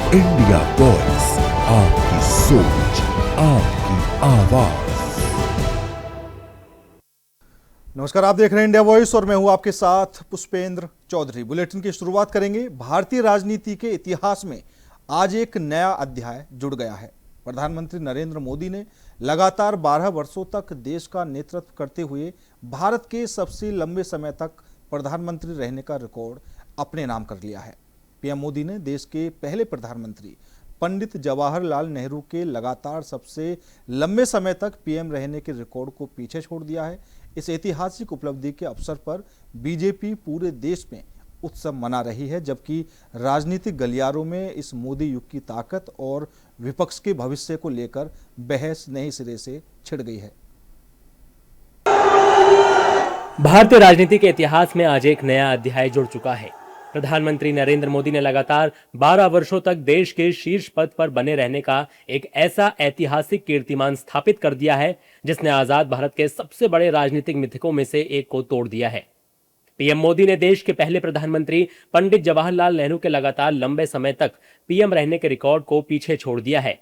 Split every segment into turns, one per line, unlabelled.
India voice, आपकी सोच, आपकी आवाज।
नमस्कार, आप देख रहे हैं इंडिया वॉइस और मैं हूं आपके साथ पुष्पेंद्र चौधरी। बुलेटिन की शुरुआत करेंगे। भारतीय राजनीति के इतिहास में आज एक नया अध्याय जुड़ गया है। प्रधानमंत्री नरेंद्र मोदी ने लगातार 12 वर्षों तक देश का नेतृत्व करते हुए भारत के सबसे लंबे समय तक प्रधानमंत्री रहने का रिकॉर्ड अपने नाम कर लिया है। पीएम मोदी ने देश के पहले प्रधानमंत्री पंडित जवाहरलाल नेहरू के लगातार सबसे लंबे समय तक पीएम रहने के रिकॉर्ड को पीछे छोड़ दिया है। इस ऐतिहासिक उपलब्धि के अवसर पर बीजेपी पूरे देश में उत्सव मना रही है, जबकि राजनीतिक गलियारों में इस मोदी युग की ताकत और विपक्ष के भविष्य को लेकर बहस नए सिरे से छिड़ गई है।
भारतीय राजनीति के इतिहास में आज एक नया अध्याय जुड़ चुका है। प्रधानमंत्री नरेंद्र मोदी ने लगातार 12 वर्षों तक देश के शीर्ष पद पर बने रहने का एक ऐसा ऐतिहासिक कीर्तिमान स्थापित कर दिया है जिसने आजाद भारत के सबसे बड़े राजनीतिक मिथकों में से एक को तोड़ दिया है। पीएम मोदी ने देश के पहले प्रधानमंत्री पंडित जवाहरलाल नेहरू के लगातार लंबे समय तक पीएम रहने के रिकॉर्ड को पीछे छोड़ दिया है।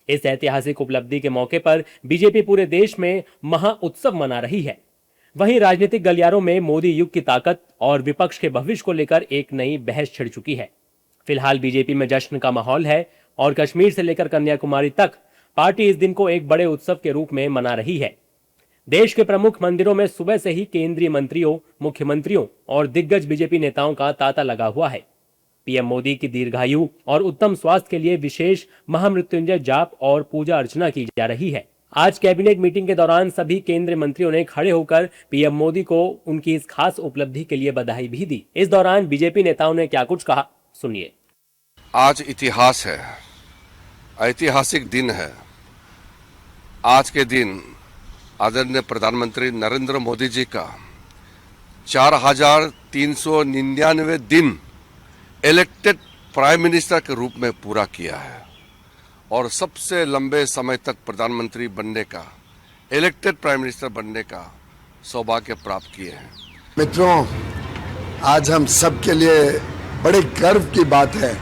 इस ऐतिहासिक उपलब्धि के मौके पर बीजेपी पूरे देश में महा उत्सव मना रही है। वहीं राजनीतिक गलियारों में मोदी युग की ताकत और विपक्ष के भविष्य को लेकर एक नई बहस छिड़ चुकी है। फिलहाल बीजेपी में जश्न का माहौल है और कश्मीर से लेकर कन्याकुमारी तक पार्टी इस दिन को एक बड़े उत्सव के रूप में मना रही है। देश के प्रमुख मंदिरों में सुबह से ही केंद्रीय मंत्रियों, मुख्यमंत्रियों और दिग्गज बीजेपी नेताओं का तांता लगा हुआ है। पीएम मोदी की दीर्घायु और उत्तम स्वास्थ्य के लिए विशेष महामृत्युंजय जाप और पूजा अर्चना की जा रही है। आज कैबिनेट मीटिंग के दौरान सभी केंद्रीय मंत्रियों ने खड़े होकर पीएम मोदी को उनकी इस खास उपलब्धि के लिए बधाई भी दी। इस दौरान बीजेपी नेताओं ने क्या कुछ कहा, सुनिए।
आज इतिहास है, ऐतिहासिक दिन है। आज के दिन आदरणीय प्रधानमंत्री नरेंद्र मोदी जी का 4399 दिन इलेक्टेड प्राइम मिनिस्टर के रूप में पूरा किया है और सबसे लंबे समय तक प्रधानमंत्री बनने का, इलेक्टेड प्राइम मिनिस्टर बनने का सौभाग्य प्राप्त किए हैं।
मित्रों, आज हम सब के लिए बड़े गर्व की बात है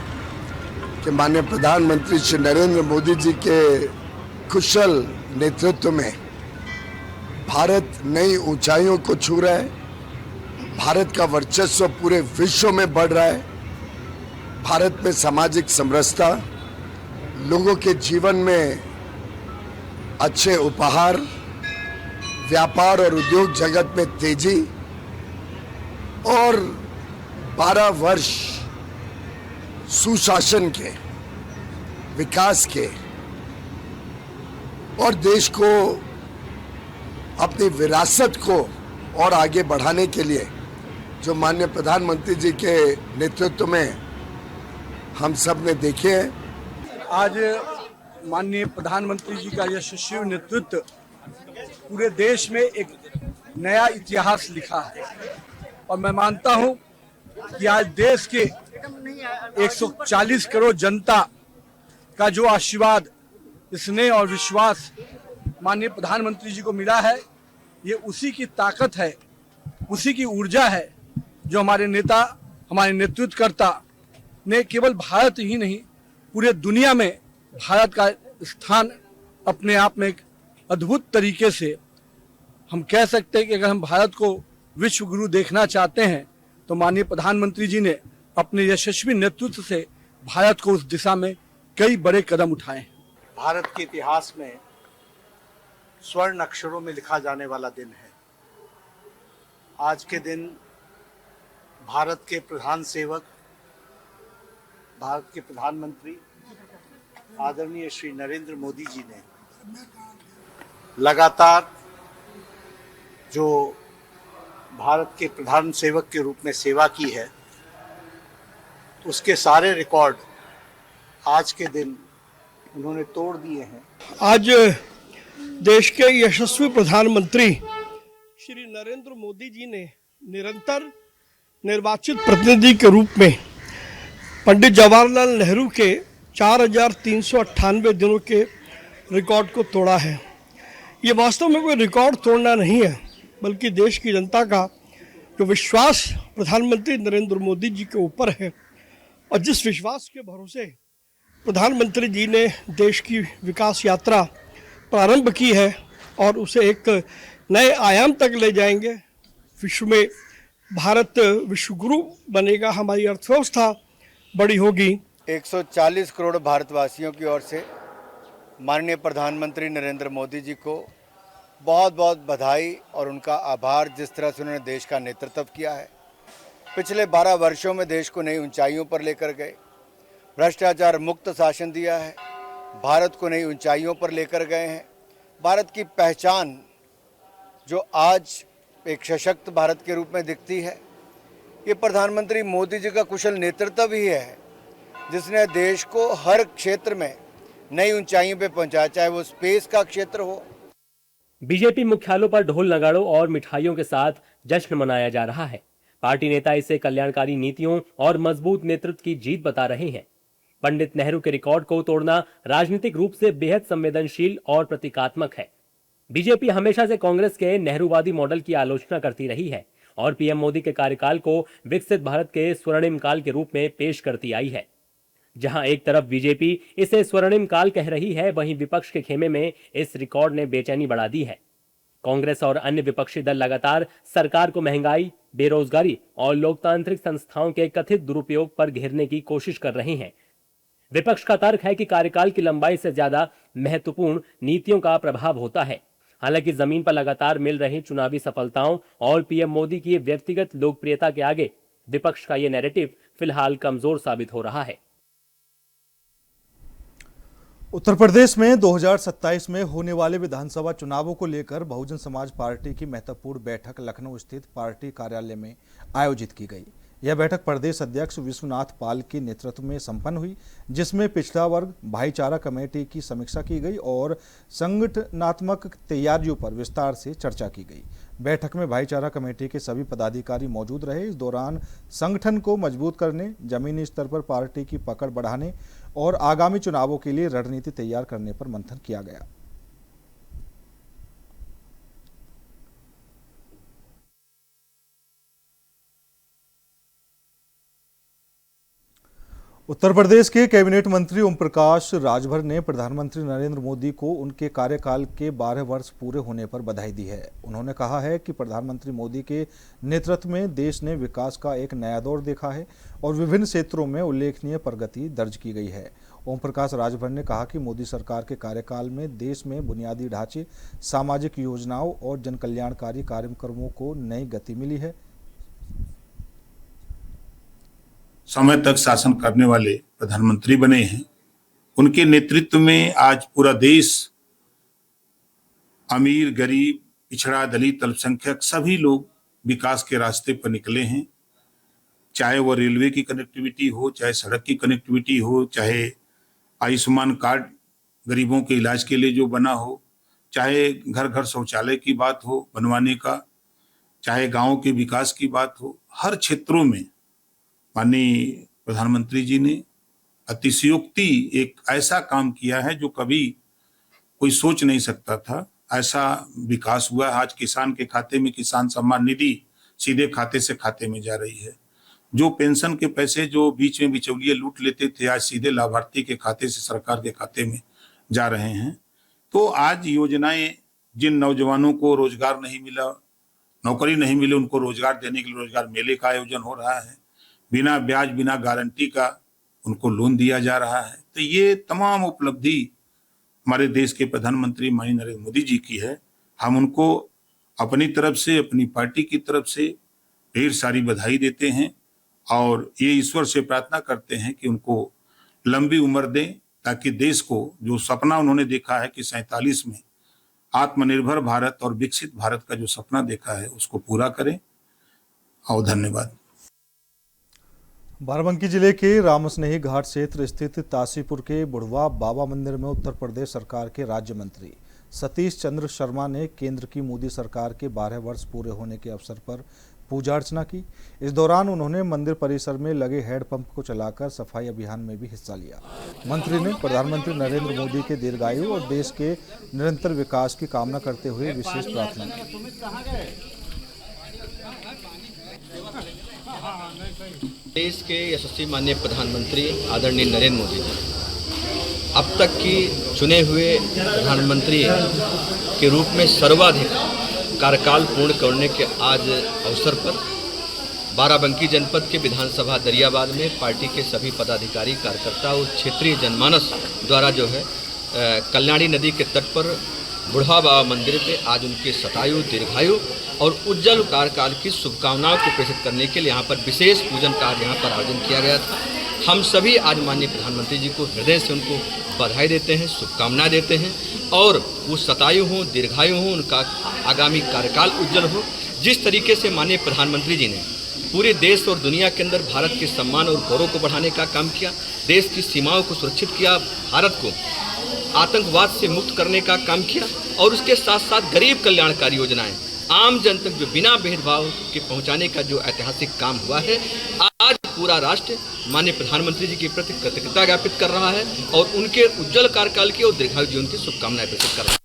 कि माननीय प्रधानमंत्री श्री नरेंद्र मोदी जी के कुशल नेतृत्व में भारत नई ऊंचाइयों को छू रहा है। भारत का वर्चस्व पूरे विश्व में बढ़ रहा है। भारत में सामाजिक समरसता, लोगों के जीवन में अच्छे उपहार, व्यापार और उद्योग जगत में तेजी और 12 वर्ष सुशासन के, विकास के और देश को अपनी विरासत को और आगे बढ़ाने के लिए जो माननीय प्रधानमंत्री जी के नेतृत्व में हम सब ने देखे हैं।
आज माननीय प्रधानमंत्री जी का यशस्वी नेतृत्व पूरे देश में एक नया इतिहास लिखा है और मैं मानता हूं कि आज देश के 140 करोड़ जनता का जो आशीर्वाद, स्नेह और विश्वास माननीय प्रधानमंत्री जी को मिला है, ये उसी की ताकत है, उसी की ऊर्जा है जो हमारे नेता, हमारे नेतृत्वकर्ता ने केवल भारत ही नहीं पूरे दुनिया में भारत का स्थान अपने आप में एक अद्भुत तरीके से हम कह सकते हैं कि अगर हम भारत को विश्व गुरु देखना चाहते हैं तो माननीय प्रधानमंत्री जी ने अपने यशस्वी नेतृत्व से भारत को उस दिशा में कई बड़े कदम उठाए हैं।
भारत के इतिहास में स्वर्ण अक्षरों में लिखा जाने वाला दिन है। आज के दिन भारत के प्रधान सेवक, भारत के प्रधानमंत्री आदरणीय श्री नरेंद्र मोदी जी ने लगातार जो भारत के प्रधान सेवक के रूप में सेवा की है, उसके सारे रिकॉर्ड आज के दिन उन्होंने तोड़ दिए हैं।
आज देश के यशस्वी प्रधानमंत्री श्री नरेंद्र मोदी जी ने निरंतर निर्वाचित प्रतिनिधि के रूप में पंडित जवाहरलाल नेहरू के 4398 दिनों के रिकॉर्ड को तोड़ा है। ये वास्तव में कोई रिकॉर्ड तोड़ना नहीं है, बल्कि देश की जनता का जो विश्वास प्रधानमंत्री नरेंद्र मोदी जी के ऊपर है और जिस विश्वास के भरोसे प्रधानमंत्री जी ने देश की विकास यात्रा प्रारंभ की है और उसे एक नए आयाम तक ले जाएंगे। विश्व में भारत विश्व गुरु बनेगा, हमारी अर्थव्यवस्था बड़ी होगी।
140 करोड़ भारतवासियों की ओर से माननीय प्रधानमंत्री नरेंद्र मोदी जी को बहुत बहुत बधाई और उनका आभार, जिस तरह से उन्होंने देश का नेतृत्व किया है। पिछले 12 वर्षों में देश को नई ऊंचाइयों पर लेकर गए, भ्रष्टाचार मुक्त शासन दिया है, भारत को नई ऊंचाइयों पर लेकर गए हैं। भारत की पहचान जो आज एक सशक्त भारत के रूप में दिखती है, ये प्रधानमंत्री मोदी जी का कुशल नेतृत्व ही है, जिसने देश को हर क्षेत्र में नई ऊंचाइयों पे पहुंचाया, चाहे वो स्पेस का क्षेत्र हो।
बीजेपी मुख्यालयों पर ढोल नगाड़ों और मिठाइयों के साथ जश्न मनाया जा रहा है। पार्टी नेता इसे कल्याणकारी नीतियों और मजबूत नेतृत्व की जीत बता रहे हैं। पंडित नेहरू के रिकॉर्ड को तोड़ना राजनीतिक रूप से बेहद संवेदनशील और प्रतीकात्मक है। बीजेपी हमेशा से कांग्रेस के नेहरूवादी मॉडल की आलोचना करती रही है और पीएम मोदी के कार्यकाल को विकसित भारत के स्वर्णिम काल के रूप में पेश करती आई है। जहां एक तरफ बीजेपी इसे स्वर्णिम काल कह रही है, वहीं विपक्ष के खेमे में इस रिकॉर्ड ने बेचैनी बढ़ा दी है। कांग्रेस और अन्य विपक्षी दल लगातार सरकार को महंगाई, बेरोजगारी और लोकतांत्रिक संस्थाओं के कथित दुरुपयोग पर घेरने की कोशिश कर रहे हैं। विपक्ष का तर्क है कि कार्यकाल की लंबाई से ज्यादा महत्वपूर्ण नीतियों का प्रभाव होता है। हालांकि जमीन पर लगातार मिल रही चुनावी सफलताओं और पीएम मोदी की व्यक्तिगत लोकप्रियता के आगे विपक्ष का यह नैरेटिव फिलहाल कमजोर साबित हो रहा है।
उत्तर प्रदेश में 2027 में होने वाले विधानसभा चुनावों को लेकर बहुजन समाज पार्टी की महत्वपूर्ण बैठक लखनऊ स्थित पार्टी कार्यालय में आयोजित की गई। यह बैठक प्रदेश अध्यक्ष विश्वनाथ पाल के नेतृत्व में संपन्न हुई, जिसमें पिछड़ा वर्ग भाईचारा कमेटी की समीक्षा की गई और संगठनात्मक तैयारियों पर विस्तार से चर्चा की गई। बैठक में भाईचारा कमेटी के सभी पदाधिकारी मौजूद रहे। इस दौरान संगठन को मजबूत करने, जमीनी स्तर पर पार्टी की पकड़ बढ़ाने और आगामी चुनावों के लिए रणनीति तैयार करने पर मंथन किया गया। उत्तर प्रदेश के कैबिनेट मंत्री ओम प्रकाश राजभर ने प्रधानमंत्री नरेंद्र मोदी को उनके कार्यकाल के 12 वर्ष पूरे होने पर बधाई दी है। उन्होंने कहा है कि प्रधानमंत्री मोदी के नेतृत्व में देश ने विकास का एक नया दौर देखा है और विभिन्न क्षेत्रों में उल्लेखनीय प्रगति दर्ज की गई है। ओम प्रकाश राजभर ने कहा कि मोदी सरकार के कार्यकाल में देश में बुनियादी ढांचे, सामाजिक योजनाओं और जनकल्याणकारी कार्यक्रमों को नई गति मिली है।
समय तक शासन करने वाले प्रधानमंत्री बने हैं। उनके नेतृत्व में आज पूरा देश अमीर, गरीब, पिछड़ा, दलित, अल्पसंख्यक सभी लोग विकास के रास्ते पर निकले हैं। चाहे वो रेलवे की कनेक्टिविटी हो, चाहे सड़क की कनेक्टिविटी हो, चाहे आयुष्मान कार्ड गरीबों के इलाज के लिए जो बना हो, चाहे घर घर शौचालय की बात हो बनवाने का, चाहे गांव के विकास की बात हो, हर क्षेत्रों में माननीय प्रधानमंत्री जी ने अतिशयोक्ति एक ऐसा काम किया है जो कभी कोई सोच नहीं सकता था। ऐसा विकास हुआ। आज किसान के खाते में किसान सम्मान निधि सीधे खाते से खाते में जा रही है। जो पेंशन के पैसे जो बीच में बिचौलिए लूट लेते थे, आज सीधे लाभार्थी के खाते से सरकार के खाते में जा रहे हैं। तो आज योजनाएं, जिन नौजवानों को रोजगार नहीं मिला, नौकरी नहीं मिली, उनको रोजगार देने के लिए रोजगार मेले का आयोजन हो रहा है। बिना ब्याज, बिना गारंटी का उनको लोन दिया जा रहा है। तो ये तमाम उपलब्धि हमारे देश के प्रधानमंत्री माननीय नरेंद्र मोदी जी की है। हम उनको अपनी तरफ से, अपनी पार्टी की तरफ से ढेर सारी बधाई देते हैं और ये ईश्वर से प्रार्थना करते हैं कि उनको लंबी उम्र दें, ताकि देश को जो सपना उन्होंने देखा है कि 47 में आत्मनिर्भर भारत और विकसित भारत का जो सपना देखा है उसको पूरा करें। और धन्यवाद।
बाराबंकी जिले के रामस्नेही घाट क्षेत्र स्थित तासीपुर के बुढ़वा बाबा मंदिर में उत्तर प्रदेश सरकार के राज्य मंत्री सतीश चंद्र शर्मा ने केंद्र की मोदी सरकार के 12 वर्ष पूरे होने के अवसर पर पूजा अर्चना की। इस दौरान उन्होंने मंदिर परिसर में लगे हैंडपंप को चलाकर सफाई अभियान में भी हिस्सा लिया। मंत्री ने प्रधानमंत्री नरेंद्र मोदी के दीर्घायु और देश के निरंतर विकास की कामना करते हुए विशेष प्रार्थना की।
देश के यशस्वी माननीय प्रधानमंत्री आदरणीय नरेंद्र मोदी जी अब तक की चुने हुए प्रधानमंत्री के रूप में सर्वाधिक कार्यकाल पूर्ण करने के आज अवसर पर बाराबंकी जनपद के विधानसभा दरियाबाद में पार्टी के सभी पदाधिकारी कार्यकर्ता और क्षेत्रीय जनमानस द्वारा जो है कल्याणी नदी के तट पर बुढ़ा बाबा मंदिर पे आज उनके शतायु दीर्घायु और उज्जवल कार्यकाल की शुभकामनाओं को प्रेषित करने के लिए यहाँ पर विशेष पूजन कार्य यहाँ पर आयोजन किया गया था। हम सभी आज माननीय प्रधानमंत्री जी को हृदय से उनको बधाई देते हैं, शुभकामनाएं देते हैं और वो शतायु हों, दीर्घायु हों, उनका आगामी कार्यकाल उज्जवल हो। जिस तरीके से माननीय प्रधानमंत्री जी ने पूरे देश और दुनिया के अंदर भारत के सम्मान और गौरव को बढ़ाने का काम किया, देश की सीमाओं को सुरक्षित किया, भारत को आतंकवाद से मुक्त करने का काम किया और उसके साथ साथ गरीब कल्याणकारी योजनाएं आम जन तक जो बिना भेदभाव के पहुंचाने का जो ऐतिहासिक काम हुआ है, आज पूरा राष्ट्र माननीय प्रधानमंत्री जी के प्रति कृतज्ञता ज्ञापित कर रहा है और उनके उज्जवल कार्यकाल की और दीर्घायु जीवन की शुभकामनाएं प्रेषित कर रहा है।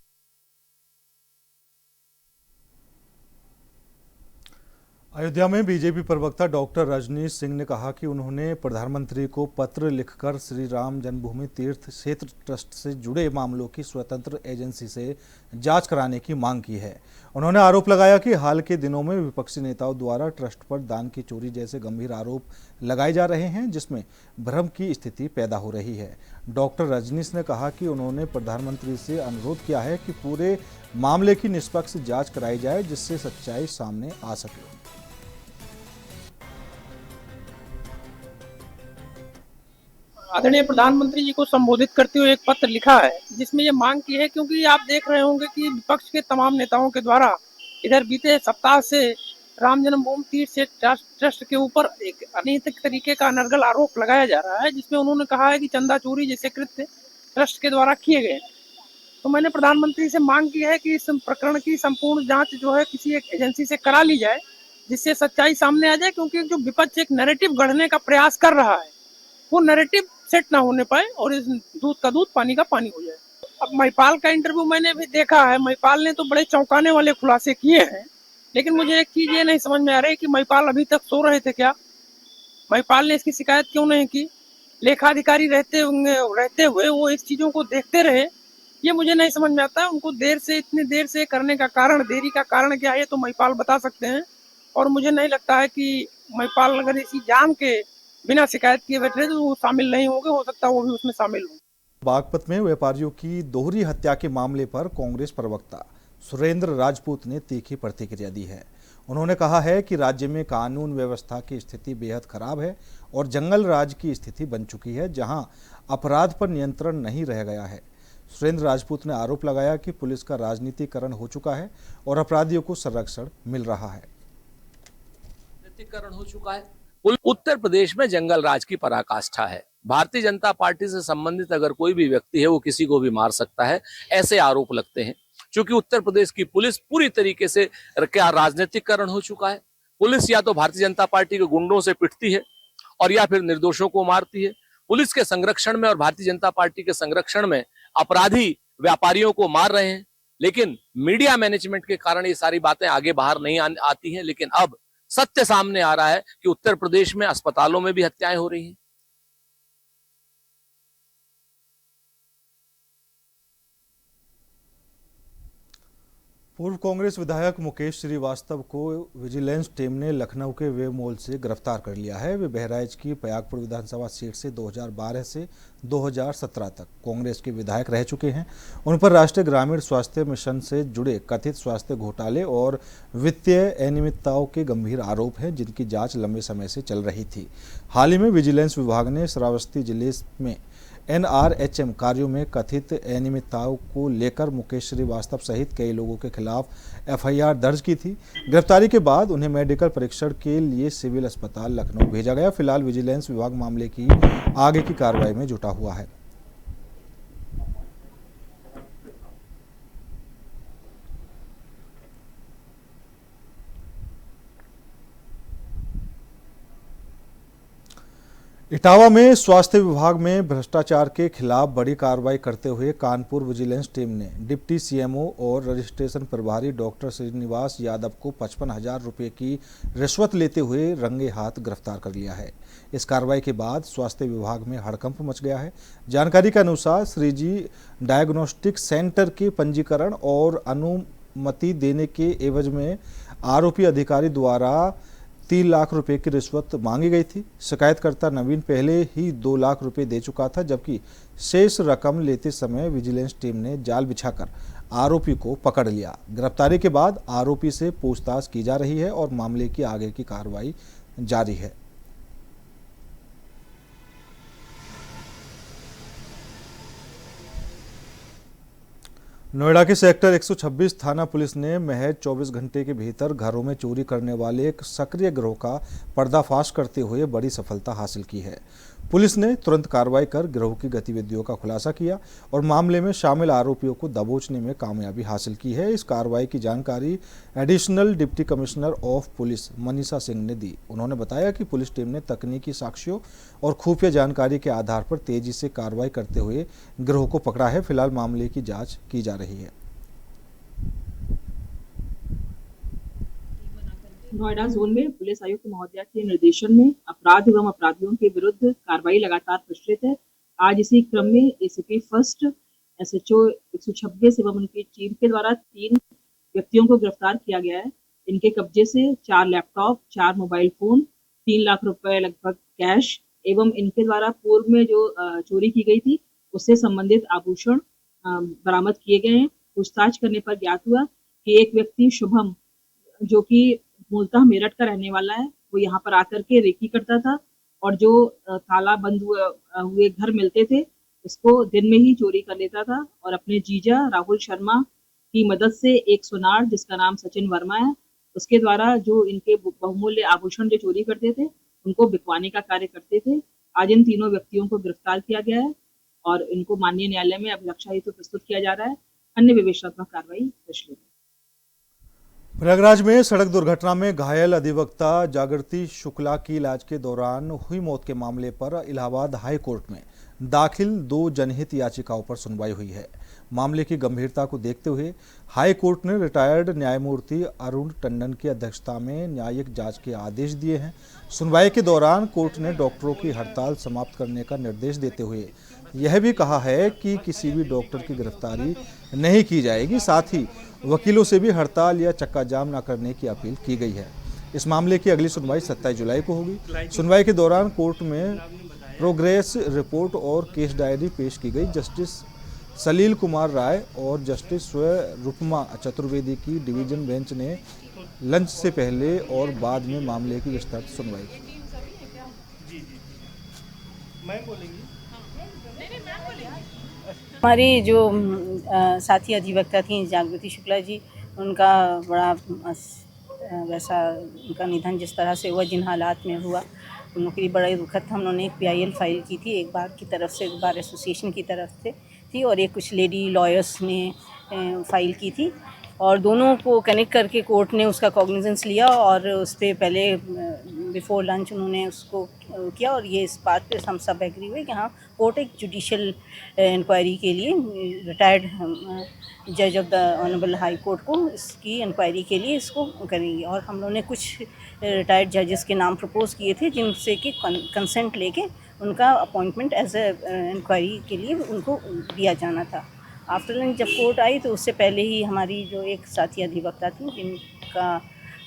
अयोध्या में बीजेपी प्रवक्ता डॉक्टर रजनीश सिंह ने कहा कि उन्होंने प्रधानमंत्री को पत्र लिखकर श्री राम जन्मभूमि तीर्थ क्षेत्र ट्रस्ट से जुड़े मामलों की स्वतंत्र एजेंसी से जांच कराने की मांग की है। उन्होंने आरोप लगाया कि हाल के दिनों में विपक्षी नेताओं द्वारा ट्रस्ट पर दान की चोरी जैसे गंभीर आरोप लगाए जा रहे हैं, जिसमें भ्रम की स्थिति पैदा हो रही है। डॉक्टर रजनीश ने कहा कि उन्होंने प्रधानमंत्री से अनुरोध किया है कि पूरे मामले की निष्पक्ष जाँच कराई जाए, जिससे सच्चाई सामने आ सके।
आदरणीय प्रधानमंत्री जी को संबोधित करते हुए एक पत्र लिखा है, जिसमें ये मांग की है, क्योंकि आप देख रहे होंगे कि विपक्ष के तमाम नेताओं के द्वारा इधर बीते सप्ताह से राम जन्मभूमि तीर्थ ट्रस्ट के ऊपर एक अनैतिक तरीके का अनर्गल आरोप लगाया जा रहा है, जिसमें उन्होंने कहा है कि चंदा चोरी जैसे कृत्य ट्रस्ट के द्वारा किए गए। तो मैंने प्रधानमंत्री से मांग की है कि इस प्रकरण की संपूर्ण जाँच जो है किसी एक एजेंसी से करा ली जाए, जिससे सच्चाई सामने आ जाए, क्योंकि जो विपक्ष एक नैरेटिव गढ़ने का प्रयास कर रहा है, वो नैरेटिव सेट ना होने पाए और इस दूध का दूध पानी का पानी हो जाए। अब महिपाल का इंटरव्यू मैंने भी देखा है, महिपाल ने तो बड़े चौंकाने वाले खुलासे किए हैं, लेकिन मुझे एक चीज ये नहीं समझ में आ रही कि महिपाल अभी तक सो रहे थे क्या? महिपाल ने इसकी शिकायत क्यों नहीं की? लेखाधिकारी रहते हुए वो इस चीजों को देखते रहे, ये मुझे नहीं समझ में आता है। उनको इतनी देर से करने का कारण, देरी का कारण क्या है, तो महिपाल बता सकते हैं। और मुझे नहीं लगता है कि महिपाल अगर इसी जान के बिना शिकायत किए बैठे तो वो शामिल नहीं होंगे, हो सकता है वो भी उसमें शामिल हो।
बागपत में व्यापारियों की दोहरी हत्या के मामले पर कांग्रेस प्रवक्ता सुरेंद्र राजपूत ने तीखी प्रतिक्रिया दी है। उन्होंने कहा है कि राज्य में कानून व्यवस्था की स्थिति बेहद खराब है और जंगल राज की स्थिति बन चुकी है, जहां अपराध पर नियंत्रण नहीं रह गया है। सुरेंद्र राजपूत ने आरोप लगाया कि पुलिस का राजनीतिकरण हो चुका है और अपराधियों को संरक्षण मिल रहा है।
राजनीतिकरण हो चुका है। उत्तर प्रदेश में जंगल राज की पराकाष्ठा है। भारतीय जनता पार्टी से संबंधित अगर कोई भी व्यक्ति है वो किसी को भी मार सकता है, ऐसे आरोप लगते हैं। क्योंकि उत्तर प्रदेश की पुलिस पूरी तरीके से क्या राजनीतिकरण हो चुका है। पुलिस या तो भारतीय जनता पार्टी के गुंडों से पिटती है और या फिर निर्दोषों को मारती है। पुलिस के संरक्षण में और भारतीय जनता पार्टी के संरक्षण में अपराधी व्यापारियों को मार रहे हैं, लेकिन मीडिया मैनेजमेंट के कारण ये सारी बातें आगे बाहर नहीं आती हैं। लेकिन अब सत्य सामने आ रहा है कि उत्तर प्रदेश में अस्पतालों में भी हत्याएं हो रही हैं।
पूर्व कांग्रेस विधायक मुकेश श्रीवास्तव को विजिलेंस टीम ने लखनऊ के वे मॉल से गिरफ्तार कर लिया है। वे बहराइच की पयागपुर विधानसभा सीट से 2012 से 2017 तक कांग्रेस के विधायक रह चुके हैं। उन पर राष्ट्रीय ग्रामीण स्वास्थ्य मिशन से जुड़े कथित स्वास्थ्य घोटाले और वित्तीय अनियमितताओं के गंभीर आरोप हैं, जिनकी जांच लंबे समय से चल रही थी। हाल ही में विजिलेंस विभाग ने श्रावस्ती जिले में NRHM कार्यों में कथित अनियमितताओं को लेकर मुकेश श्रीवास्तव सहित कई लोगों के खिलाफ FIR दर्ज की थी। गिरफ्तारी के बाद उन्हें मेडिकल परीक्षण के लिए सिविल अस्पताल लखनऊ भेजा गया। फिलहाल विजिलेंस विभाग मामले की आगे की कार्रवाई में जुटा हुआ है। इटावा में स्वास्थ्य विभाग में भ्रष्टाचार के खिलाफ बड़ी कार्रवाई करते हुए कानपुर विजिलेंस टीम ने डिप्टी सीएमओ और रजिस्ट्रेशन प्रभारी डॉक्टर श्रीनिवास यादव को 55,000 रुपये की रिश्वत लेते हुए रंगे हाथ गिरफ्तार कर लिया है। इस कार्रवाई के बाद स्वास्थ्य विभाग में हड़कंप मच गया है। जानकारी के अनुसार श्रीजी डायग्नोस्टिक सेंटर के पंजीकरण और अनुमति देने के एवज में आरोपी अधिकारी द्वारा 3 लाख रुपए की रिश्वत मांगी गई थी। शिकायतकर्ता नवीन पहले ही 2 लाख रुपए दे चुका था, जबकि शेष रकम लेते समय विजिलेंस टीम ने जाल बिछाकर आरोपी को पकड़ लिया। गिरफ्तारी के बाद आरोपी से पूछताछ की जा रही है और मामले की आगे की कार्रवाई जारी है। नोएडा के सेक्टर 126 थाना पुलिस ने महज 24 घंटे के भीतर घरों में चोरी करने वाले एक सक्रिय गिरोह का पर्दाफाश करते हुए बड़ी सफलता हासिल की है। पुलिस ने तुरंत कार्रवाई कर गिरोह की गतिविधियों का खुलासा किया और मामले में शामिल आरोपियों को दबोचने में कामयाबी हासिल की है। इस कार्रवाई की जानकारी additional deputy commissioner of police Manisha Singh ने दी। उन्होंने बताया कि पुलिस टीम ने तकनीकी साक्ष्यों और खुफिया जानकारी के आधार पर तेजी से कार्रवाई करते हुए गिरोह को पकड़ा है। फिलहाल मामले की जांच की जा रही है।
नोएडा जोन में पुलिस आयुक्त महोदया के निर्देशन में अपराध एवं अपराधियों के विरुद्ध कार्रवाई लगातार प्रचलित है। आज इसी क्रम में एसीपी फर्स्ट एसएचओ 126 एवं उनकी टीम के द्वारा 3 व्यक्तियों को गिरफ्तार किया गया है। इनके कब्जे से 4 लैपटॉप, 4 मोबाइल फोन, 3 लाख रुपए लगभग कैश एवं इनके द्वारा पूर्व में जो चोरी की गई थी उससे संबंधित आभूषण बरामद किए गए हैं। पूछताछ करने पर ज्ञात हुआ कि एक व्यक्ति शुभम, जो कि मूलतः मेरठ का रहने वाला है, वो यहाँ पर आकर के रेकी करता था और जो ताला बंद हुए घर मिलते थे उसको दिन में ही चोरी कर लेता था और अपने जीजा राहुल शर्मा की मदद से एक सुनार जिसका नाम सचिन वर्मा है, उसके द्वारा जो इनके बहुमूल्य आभूषण जो चोरी करते थे उनको बिकवाने का कार्य करते थे। आज इन तीनों व्यक्तियों को गिरफ्तार किया गया है और इनको माननीय न्यायालय में अभिरक्षा हेतु प्रस्तुत किया जा रहा है। अन्य विवेचनात्मक कार्रवाई प्रचलित है।
प्रयागराज में सड़क दुर्घटना में घायल अधिवक्ता जागृति शुक्ला की इलाज के दौरान हुई मौत के मामले पर इलाहाबाद हाई कोर्ट में दाखिल 2 जनहित याचिकाओं पर सुनवाई हुई है। मामले की गंभीरता को देखते हुए हाई कोर्ट ने रिटायर्ड न्यायमूर्ति अरुण टंडन की अध्यक्षता में न्यायिक जांच के आदेश दिए हैं। सुनवाई के दौरान कोर्ट ने डॉक्टरों की हड़ताल समाप्त करने का निर्देश देते हुए यह भी कहा है कि किसी भी डॉक्टर की गिरफ्तारी नहीं की जाएगी। साथ ही वकीलों से भी हड़ताल या चक्का जाम न करने की अपील की गई है। इस मामले की अगली सुनवाई 27 जुलाई को होगी। सुनवाई के दौरान कोर्ट में प्रोग्रेस रिपोर्ट और केस डायरी पेश की गई। जस्टिस सलील कुमार राय और जस्टिस स्वरूपमा चतुर्वेदी की डिवीजन बेंच ने लंच से पहले और बाद में मामले की विस्तृत सुनवाई की।
हमारी जो साथी अधिवक्ता थी जागृति शुक्ला जी, उनका बड़ा वैसा उनका निधन जिस तरह से हुआ, जिन हालात में हुआ, उन लोगों के लिए बड़ा ही दुखद था। उन्होंने एक PIL फाइल की थी, एक बार की तरफ से, एक बार एसोसिएशन की तरफ से थी और एक कुछ लेडी लॉयर्स ने फाइल की थी और दोनों को कनेक्ट करके कोर्ट ने उसका कॉग्निजेंस लिया और उस पर पहले बिफोर लंच उन्होंने उसको किया और ये इस बात पे हम सब एग्री हुए कि हाँ, कोर्ट एक जुडिशियल इंक्वायरी के लिए रिटायर्ड जज of the honourable high court को इसकी इंक्वायरी के लिए इसको करेंगे। और हम लोगों ने कुछ रिटायर्ड जजेस के नाम प्रपोज किए थे जिनसे कि कंसेंट लेके उनका अपॉइंटमेंट एज ए इंक्वायरी के लिए उनको दिया जाना था। आफ्टर लंच जब कोर्ट आई तो उससे पहले ही हमारी जो एक साथी अधिवक्ता थी जिनका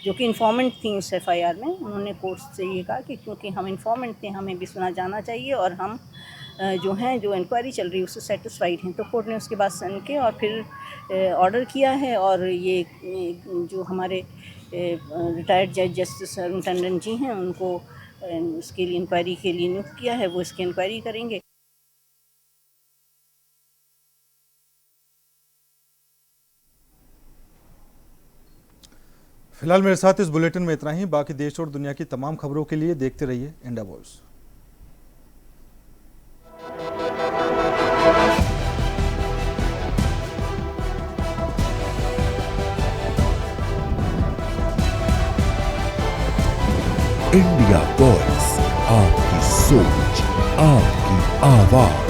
जो कि इन्फॉर्मेंट थी उस FIR में, उन्होंने कोर्ट से ये कहा कि क्योंकि हम इन्फॉर्मेंट थे हमें भी सुना जाना चाहिए और हम जो हैं जो इंक्वायरी चल रही है उससे सेटिस्फाइड हैं। तो कोर्ट ने उसके बाद सुन के और फिर ऑर्डर किया है और ये जो हमारे रिटायर्ड जज जस्टिस अरुण टंडन जी हैं उनको उसके लिए इंक्वायरी के लिए नियुक्त किया है, वो इसकी इंक्वायरी करेंगे।
फिलहाल मेरे साथ इस बुलेटिन में इतना ही। बाकी देश और दुनिया की तमाम खबरों के लिए देखते रहिए इंडिया वॉइस।
इंडिया वॉइस, आपकी सोच, आपकी आवाज।